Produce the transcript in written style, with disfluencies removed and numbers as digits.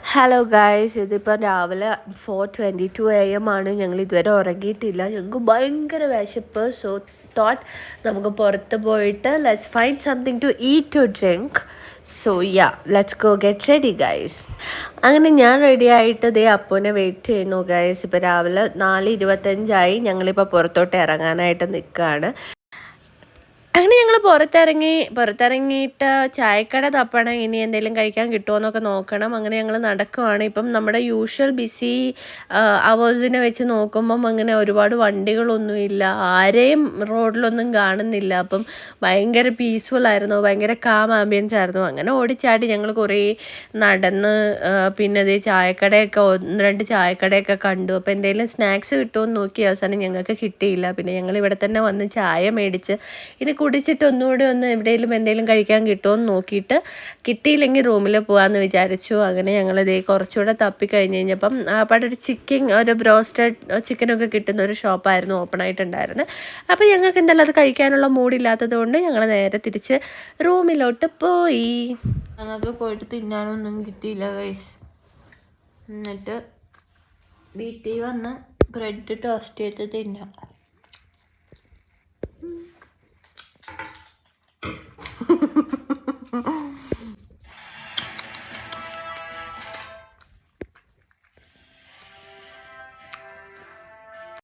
Hello guys, ഇതിപ്പോൾ രാവിലെ 4:22 AM ആണ്. ഞങ്ങൾ ഇതുവരെ ഉറങ്ങിയിട്ടില്ല. ഞങ്ങൾക്ക് ഭയങ്കര വിശപ്പ്. സോ തോട്ട് നമുക്ക് പുറത്ത് പോയിട്ട് let's find something to eat to drink. So yeah, let's go get ready guys. അങ്ങനെ ഞാൻ റെഡി ആയിട്ട് ഇതേ അപ്പൂനെ വെയിറ്റ് ചെയ്യുന്നു ഗൈസ്. ഇപ്പോൾ രാവിലെ 4:25 ഞങ്ങളിപ്പോൾ പുറത്തോട്ട് ഇറങ്ങാനായിട്ട് നിൽക്കുകയാണ്. അങ്ങനെ ഞങ്ങൾ പുറത്തിറങ്ങിയിട്ട് ചായക്കട തപ്പണം, ഇനി എന്തെങ്കിലും കഴിക്കാൻ കിട്ടുമോ എന്നൊക്കെ നോക്കണം. അങ്ങനെ ഞങ്ങൾ നടക്കുവാണ്. ഇപ്പം നമ്മുടെ യൂഷ്വൽ ബിസി അവേഴ്സിനെ വെച്ച് നോക്കുമ്പം അങ്ങനെ ഒരുപാട് വണ്ടികളൊന്നുമില്ല, ആരെയും റോഡിലൊന്നും കാണുന്നില്ല. അപ്പം ഭയങ്കര പീസ്ഫുൾ ആയിരുന്നു, ഭയങ്കര കാം ആംബിയൻസ് ആയിരുന്നു. അങ്ങനെ ഓടിച്ചാടി ഞങ്ങൾ കുറേ നടന്ന് പിന്നെ അതേ ചായക്കടയൊക്കെ 1-2 ചായക്കടയൊക്കെ കണ്ടു. അപ്പോൾ എന്തെങ്കിലും സ്നാക്സ് കിട്ടുമോ എന്ന് നോക്കി. അവസാനം ഞങ്ങൾക്ക് കിട്ടിയില്ല. പിന്നെ ഞങ്ങൾ ഇവിടെ തന്നെ വന്ന് ചായ മേടിച്ച് ഇനി കുടിച്ചിട്ട് ഒന്നുകൂടി എവിടെയെങ്കിലും എന്തെങ്കിലും കഴിക്കാൻ കിട്ടുമോ എന്ന് നോക്കിയിട്ട് കിട്ടിയില്ലെങ്കിൽ റൂമിൽ പോകാമെന്ന് വിചാരിച്ചു. അങ്ങനെ ഞങ്ങളിതേ കുറച്ചുകൂടെ തപ്പി കഴിഞ്ഞപ്പം അവിടെ ഒരു ബ്രോസ്റ്റഡ് ചിക്കനൊക്കെ കിട്ടുന്ന ഒരു ഷോപ്പായിരുന്നു ഓപ്പൺ ആയിട്ടുണ്ടായിരുന്നത്. അപ്പോൾ ഞങ്ങൾക്ക് എന്തായാലും അത് കഴിക്കാനുള്ള മൂഡില്ലാത്തത് കൊണ്ട് ഞങ്ങൾ നേരെ തിരിച്ച് റൂമിലോട്ട് പോയി. ഞങ്ങൾക്ക് പോയിട്ട് തിന്നാനൊന്നും കിട്ടിയില്ല ഗൈസ്. എന്നിട്ട് വീട്ടിൽ വന്ന് ബ്രെഡ് ടോസ്റ്റ് ചെയ്ത് തിന്നാം.